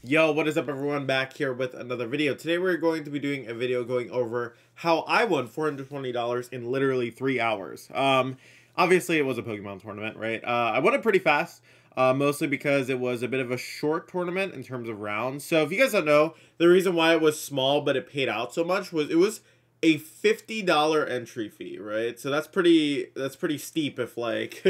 Yo, what is up everyone? Back here with another video. Today we're going to be doing a video going over how I won $420 in literally 3 hours. Obviously it was a Pokemon tournament, right? I won it pretty fast, mostly because it was a bit of a short tournament in terms of rounds. So if you guys don't know, the reason why it was small but it paid out so much was it was a $50 entry fee, right? So that's pretty steep if like,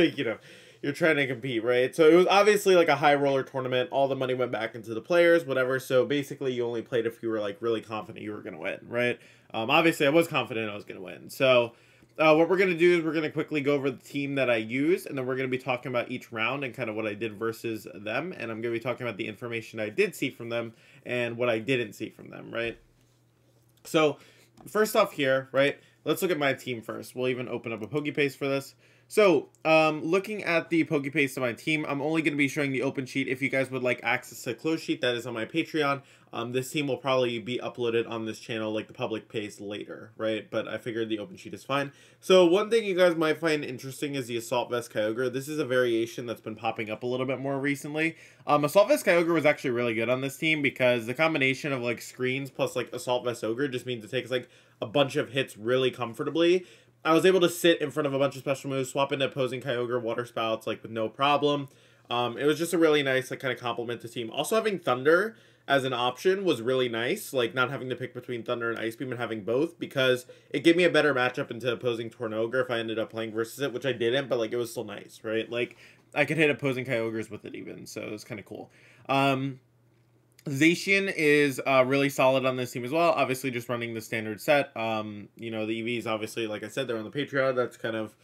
you're trying to compete, right? So it was obviously like a high roller tournament. All the money went back into the players, whatever. So basically you only played if you were like really confident you were going to win, right? Obviously I was confident I was going to win. So what we're going to do is we're going to quickly go over the team that I used, and then we're going to be talking about each round and kind of what I did versus them. And I'm going to be talking about the information I did see from them and what I didn't see from them, right? So first off here, right, let's look at my team first. We'll even open up a PokePaste for this. So, looking at the PokePaste of my team, I'm only going to be showing the open sheet. If you guys would like access to the closed sheet, that is on my Patreon. This team will probably be uploaded on this channel, like the public paste later, right? But I figured the open sheet is fine. So, one thing you guys might find interesting is the Assault Vest Kyogre. This is a variation that's been popping up a little bit more recently. Assault Vest Kyogre was actually really good on this team because the combination of like screens plus like Assault Vest Ogre just means it takes like a bunch of hits really comfortably. I was able to sit in front of a bunch of special moves, swap into opposing Kyogre, Water Spouts, like, with no problem. It was just a really nice, like, kind of compliment to the team. Also, having Thunder as an option was really nice, like, not having to pick between Thunder and Ice Beam and having both, because it gave me a better matchup into opposing Tornogre if I ended up playing versus it, which I didn't, but, like, it was still nice, right? Like, I could hit opposing Kyogres with it even, so it was kind of cool. Zacian is really solid on this team as well. Obviously, just running the standard set. You know, the EVs, obviously, like I said, they're on the Patreon. That's kind of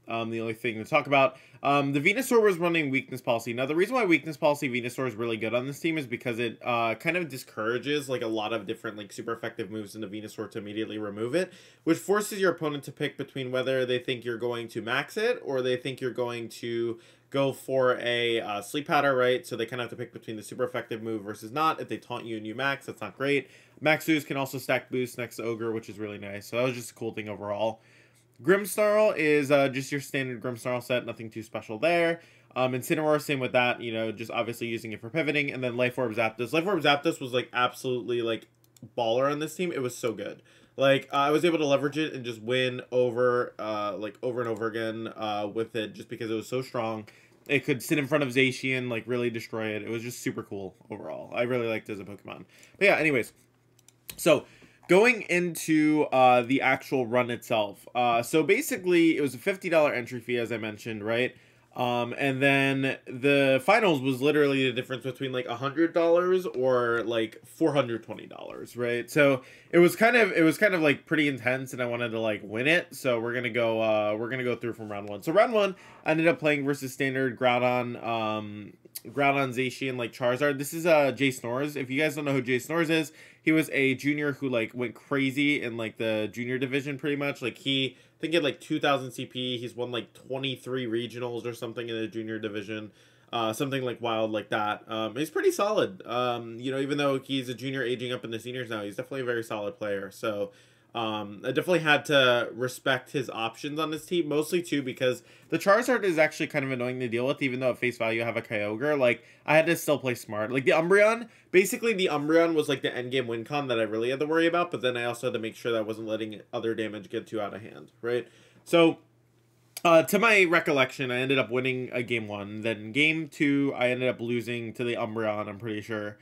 the only thing to talk about. The Venusaur was running Weakness Policy. Now, the reason why Weakness Policy Venusaur is really good on this team is because it kind of discourages like a lot of different like super effective moves into Venusaur to immediately remove it, which forces your opponent to pick between whether they think you're going to max it or they think you're going to go for a Sleep Powder, right? So they kind of have to pick between the super effective move versus not. If they taunt you and you max, that's not great. Maxus can also stack boost next to Ogre, which is really nice. So that was just a cool thing overall. Grimmsnarl is just your standard Grimmsnarl set, nothing too special there. Incineroar, same with that, you know, just obviously using it for pivoting. And then Life Orb Zapdos. Life Orb Zapdos was like absolutely like baller on this team. It was so good. Like, I was able to leverage it and just win over, like, over and over again with it just because it was so strong. It could sit in front of Zacian, like, really destroy it. It was just super cool overall. I really liked it as a Pokemon. But yeah, anyways. So, going into the actual run itself. So, basically, it was a $50 entry fee, as I mentioned, right? And then the finals was literally the difference between like $100 or like $420, right? So it was kind of like pretty intense, and I wanted to like win it. So we're gonna go through from round one. So round one, I ended up playing versus standard Groudon, Zacian, like Charizard. This is Jay Snores. If you guys don't know who Jay Snores is, he was a junior who like went crazy in like the junior division pretty much. Like I think he had like 2,000 CP. He's won like 23 regionals or something in the junior division. Something like wild like that. He's pretty solid. You know, even though he's a junior aging up in the seniors now, he's definitely a very solid player. So I definitely had to respect his options on this team, mostly too because the Charizard is actually kind of annoying to deal with, even though at face value I have a Kyogre. Like, I had to still play smart. Like, the Umbreon, basically the Umbreon was like the endgame win con that I really had to worry about, but then I also had to make sure that I wasn't letting other damage get too out of hand, right? So, to my recollection, I ended up winning a game one. Then game two, I ended up losing to the Umbreon, I'm pretty sure.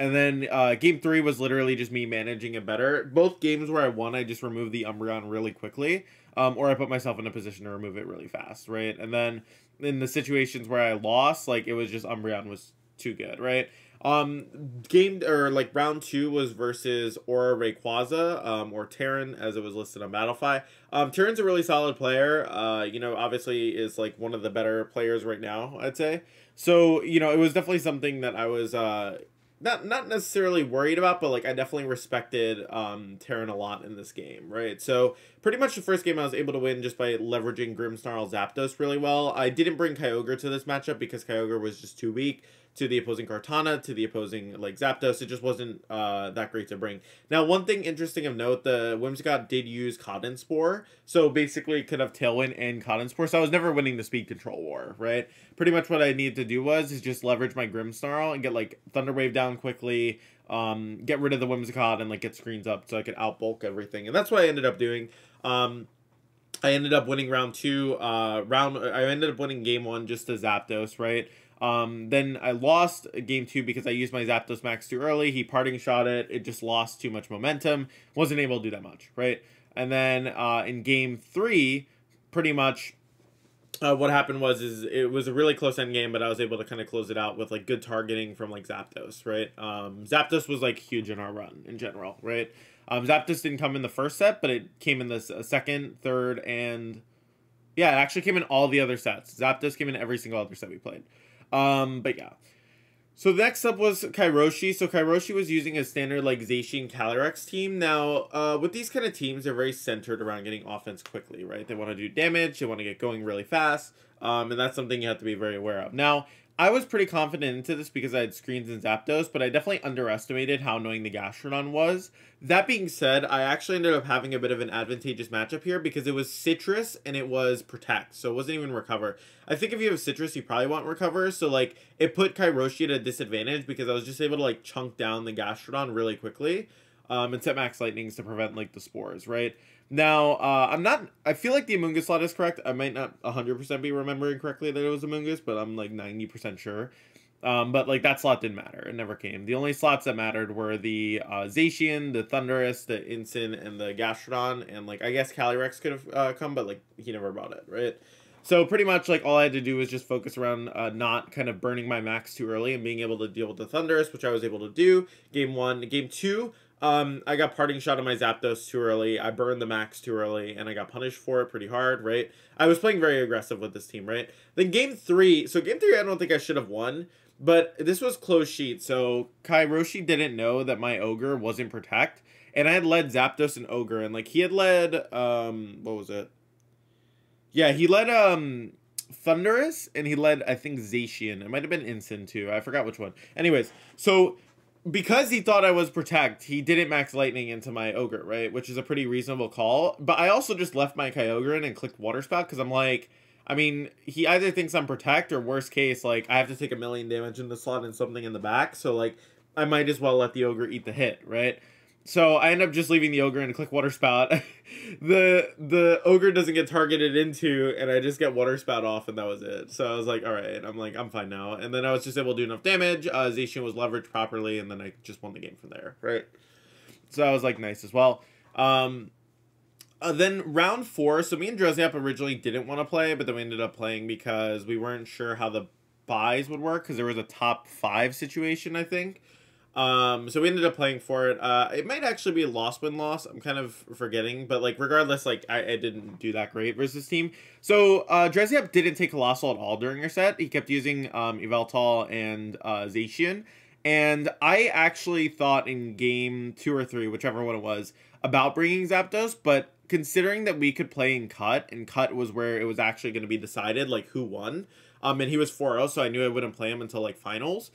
And then game three was literally just me managing it better. Both games where I won, I just removed the Umbreon really quickly. Or I put myself in a position to remove it really fast, right? And then in the situations where I lost, like, it was just Umbreon was too good, right? Round two was versus Aura Rayquaza, or Terran, as it was listed on Battlefy. Terran's a really solid player. You know, obviously is like one of the better players right now, I'd say. So, you know, it was definitely something that I was not necessarily worried about, but like I definitely respected Terran a lot in this game, right? So pretty much the first game I was able to win just by leveraging Grimmsnarl Zapdos really well. I didn't bring Kyogre to this matchup because Kyogre was just too weak to the opposing Kartana, to the opposing like Zapdos. It just wasn't that great to bring. Now, one thing interesting of note, the Whimsicott did use Cotton Spore, so basically it could have Tailwind and Cotton Spore, so I was never winning the speed control war, right? Pretty much what I needed to do is just leverage my Grimmsnarl and get like Thunder Wave down quickly, get rid of the Whimsicott and like get screens up so I could outbulk everything, and that's what I ended up doing. I ended up winning round 2. I ended up winning game 1 just to Zapdos, right? Then I lost game 2 because I used my Zapdos Max too early. He parting shot it. It just lost too much momentum. Wasn't able to do that much, right? And then in game 3, pretty much what happened was it was a really close end game, but I was able to kind of close it out with like good targeting from like Zapdos, right? Zapdos was like huge in our run in general, right? Zapdos didn't come in the first set, but it came in the second, third, and yeah, it actually came in all the other sets. Zapdos came in every single other set we played. But yeah. So the next up was Kairoshi. So Kairoshi was using a standard like Zacian Calyrex team. Now, with these kind of teams, they're very centered around getting offense quickly, right? They want to do damage, they want to get going really fast, and that's something you have to be very aware of. Now, I was pretty confident into this because I had screens in Zapdos, but I definitely underestimated how annoying the Gastrodon was. That being said, I actually ended up having a bit of an advantageous matchup here because it was Citrus and it was Protect, so it wasn't even Recover. I think if you have Citrus, you probably want Recover, so like it put Kairoshi at a disadvantage because I was just able to like chunk down the Gastrodon really quickly and set Max Lightnings to prevent like the spores, right? Now, I feel like the Amoonguss slot is correct. I might not 100% be remembering correctly that it was Amoonguss, but I'm like 90% sure. But like that slot didn't matter. It never came. The only slots that mattered were the Zacian, the Thundurus, the Incin, and the Gastrodon. And like, I guess Calyrex could have come, but like he never brought it, right? So pretty much like all I had to do was just focus around not kind of burning my max too early and being able to deal with the Thundurus, which I was able to do. Game 1. Game 2, I got parting shot on my Zapdos too early. I burned the max too early, and I got punished for it pretty hard, right? I was playing very aggressive with this team, right? Then game 3, so game 3 I don't think I should have won, but this was close sheet, so Kairoshi didn't know that my Ogre wasn't Protect, and I had led Zapdos and Ogre, and like he had led, what was it? Yeah, he led, Thundurus, and he led, I think, Zacian. It might have been Incin, too. I forgot which one. Anyways, so because he thought I was Protect, he didn't max Lightning into my Ogre, right? Which is a pretty reasonable call. But I also just left my Kyogre in and clicked Water Spout because I'm like, I mean, he either thinks I'm Protect or worst case, like, I have to take 1,000,000 damage in the slot and something in the back. So, like, I might as well let the Ogre eat the hit, right? So I end up just leaving the Ogre and click Water Spout. the Ogre doesn't get targeted into, and I just get Water Spout off, and that was it. So I was like, all right, I'm fine now. And then I was just able to do enough damage. Zacian was leveraged properly, and then I just won the game from there, right? So I was like, nice as well. Then round 4, so me and Drowzynap originally didn't want to play, but then we ended up playing because we weren't sure how the buys would work, because there was a top 5 situation, I think. So we ended up playing for it. It might actually be a loss-win-loss. I'm kind of forgetting, but like regardless, like I didn't do that great versus team. So Drowzynap didn't take Colossal at all during our set. He kept using Yveltal and Zacian. And I actually thought in game 2 or 3, whichever one it was, about bringing Zapdos, but considering that we could play in Cut, and Cut was where it was actually going to be decided, like who won, and he was 4-0, so I knew I wouldn't play him until like finals.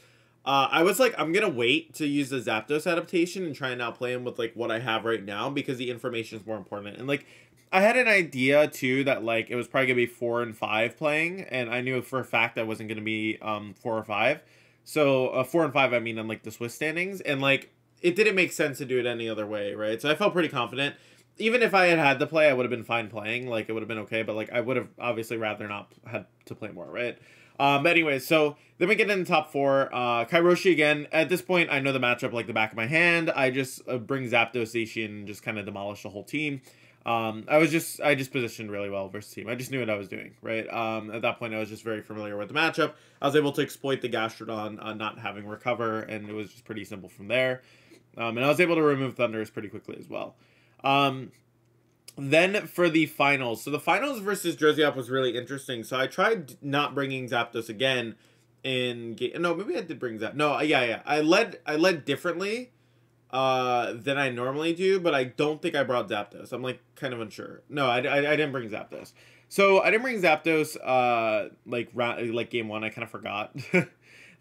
I was like, I'm going to wait to use the Zapdos adaptation and try and outplay him with, like, what I have right now because the information is more important. And, like, I had an idea, too, that, like, it was probably going to be 4 and 5 playing, and I knew for a fact I wasn't going to be 4 or 5. So, 4 and 5, I mean, on, like, the Swiss standings. And, like, it didn't make sense to do it any other way, right? So I felt pretty confident. Even if I had had to play, I would have been fine playing. Like, it would have been okay, but, like, I would have obviously rather not had to play more, right? But anyways, so then we get in the top 4. Kairoshi again. At this point, I know the matchup like the back of my hand. I just bring Zapdos, Zacian, and just kind of demolish the whole team. I just positioned really well versus team. I just knew what I was doing, right? At that point, I was just very familiar with the matchup. I was able to exploit the Gastrodon not having Recover, and it was just pretty simple from there. And I was able to remove Thundurus pretty quickly as well. Then for the finals. So the finals versus Drowzynap was really interesting. So I tried not bringing Zapdos again in game. No, maybe I did bring Zapdos. No, yeah. I led differently than I normally do, but I don't think I brought Zapdos. I'm like kind of unsure. No, I didn't bring Zapdos. So I didn't bring Zapdos like game 1. I kind of forgot.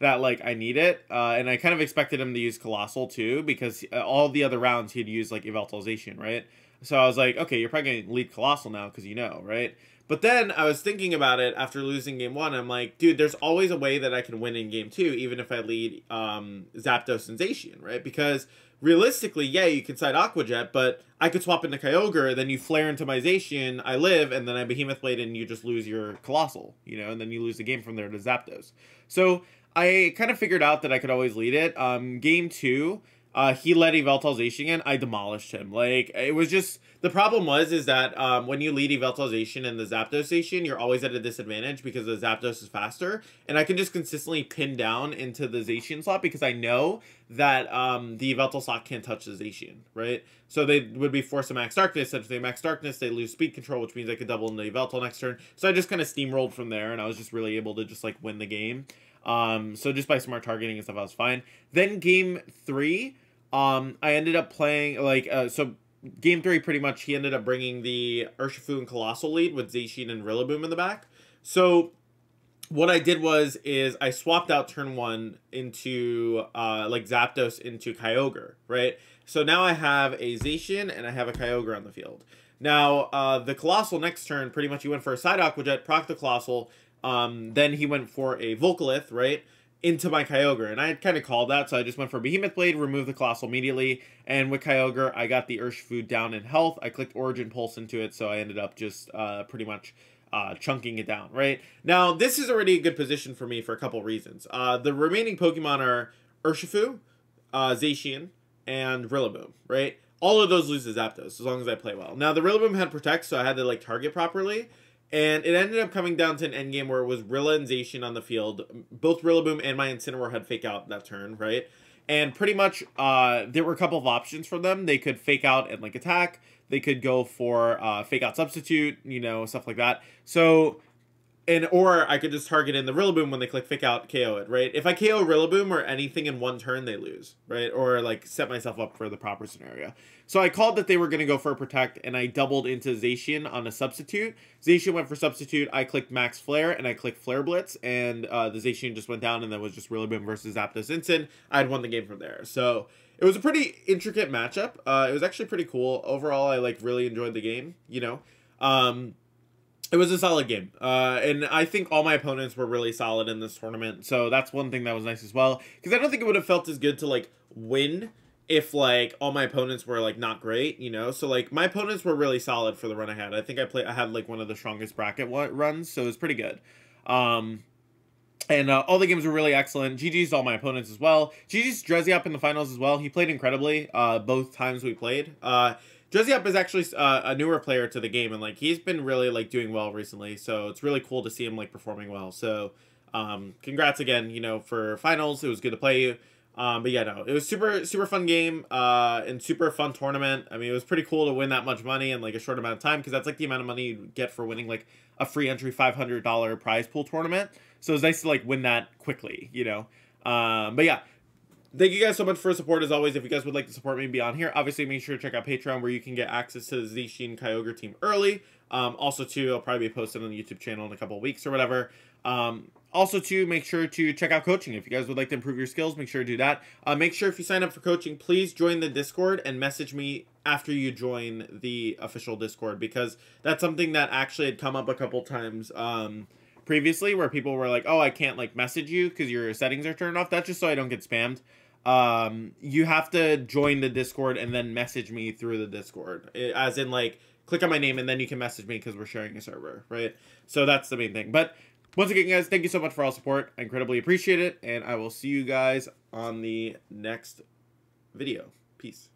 that like I need it. And I kind of expected him to use Colossal too, because all the other rounds he'd use like Eveltalization, right? So I was like, okay, you're probably gonna lead Colossal now because you know, right? But then I was thinking about it after losing game 1. I'm like, dude, there's always a way that I can win in game 2, even if I lead Zapdos and Zacian, right? Because realistically, yeah, you can side Aqua Jet, but I could swap into Kyogre, then you flare into my Zacian, I live, and then I Behemoth Blade, and you just lose your Colossal, you know, and then you lose the game from there to Zapdos. So I kind of figured out that I could always lead it. Game 2, he led Eveltalization and I demolished him. Like, it was just, the problem is that when you lead Eveltalization in the Zapdos station, you're always at a disadvantage because the Zapdos is faster, and I can just consistently pin down into the Zacian slot because I know that the Yveltal slot can't touch the Zacian, right? So they would be forced to Max Darkness, and if they Max Darkness, they lose speed control, which means I could double into Yveltal next turn. So I just kind of steamrolled from there, and I was just really able to just like win the game. So just by smart targeting and stuff, I was fine. Then game 3, I ended up playing like so game 3 pretty much he ended up bringing the Urshifu and Colossal lead with Zacian and Rillaboom in the back. So what I did is I swapped out turn 1 into like Zapdos into Kyogre, right? So now I have a Zacian and I have a Kyogre on the field. Now the Colossal next turn, pretty much he went for a side Aqua Jet, proc the Colossal. Then he went for a Volcalith, right, into my Kyogre, and I had kind of called that, so I just went for Behemoth Blade, removed the Colossal immediately, and with Kyogre, I got the Urshifu down in health. I clicked Origin Pulse into it, so I ended up just pretty much chunking it down, right? Now, this is already a good position for me for a couple reasons. The remaining Pokemon are Urshifu, Zacian, and Rillaboom, right? All of those lose to Zapdos, as long as I play well. Now, the Rillaboom had Protect, so I had to, like, target properly. And it ended up coming down to an endgame where it was Rilla and Zacian on the field. Both Rillaboom and my Incineroar had Fake Out that turn, right? And pretty much, there were a couple of options for them. They could Fake Out and, like, attack. They could go for Fake Out Substitute, you know, stuff like that. So, or I could just target in the Rillaboom when they click Fake Out, KO it, right? If I KO Rillaboom or anything in one turn, they lose, right? Or, like, set myself up for the proper scenario. So I called that they were going to go for a Protect, and I doubled into Zacian on a Substitute. Zacian went for Substitute, I clicked Max Flare, and I clicked Flare Blitz, and the Zacian just went down, and then was just Rillaboom versus Zapdos Instant. I had won the game from there. So it was a pretty intricate matchup. It was actually pretty cool. Overall, I, like, really enjoyed the game, you know? It was a solid game, and I think all my opponents were really solid in this tournament, so that's one thing that was nice as well, because I don't think it would have felt as good to, like, win if, like, all my opponents were, like, not great, you know? So, like, my opponents were really solid for the run I had. I think I had, like, one of the strongest bracket runs, so it was pretty good. And all the games were really excellent. GG's to all my opponents as well. GG's Dreziop in the finals as well. He played incredibly both times we played. Dreziop is actually a newer player to the game, and like he's been really like doing well recently. So it's really cool to see him like performing well. So congrats again, you know, for finals. It was good to play you. But yeah, no, it was super fun game and super fun tournament. I mean, it was pretty cool to win that much money in like a short amount of time, because that's like the amount of money you get for winning like a free entry $500 prize pool tournament. So it's nice to like win that quickly, you know. But yeah. Thank you guys so much for the support, as always. If you guys would like to support me beyond here, obviously make sure to check out Patreon, where you can get access to the Zacian Kyogre team early. Also, too, I'll probably be posting on the YouTube channel in a couple of weeks or whatever. Also, too, make sure to check out coaching. If you guys would like to improve your skills, make sure to do that. Make sure if you sign up for coaching, please join the Discord and message me after you join the official Discord, because that's something that actually had come up a couple times previously, where people were like, oh, I can't like message you because your settings are turned off. That's just so I don't get spammed. You have to join the Discord and then message me through the Discord, as in like click on my name and then you can message me, because we're sharing a server, right? So that's the main thing. But once again, guys, thank you so much for all support. I incredibly appreciate it, and I will see you guys on the next video. Peace.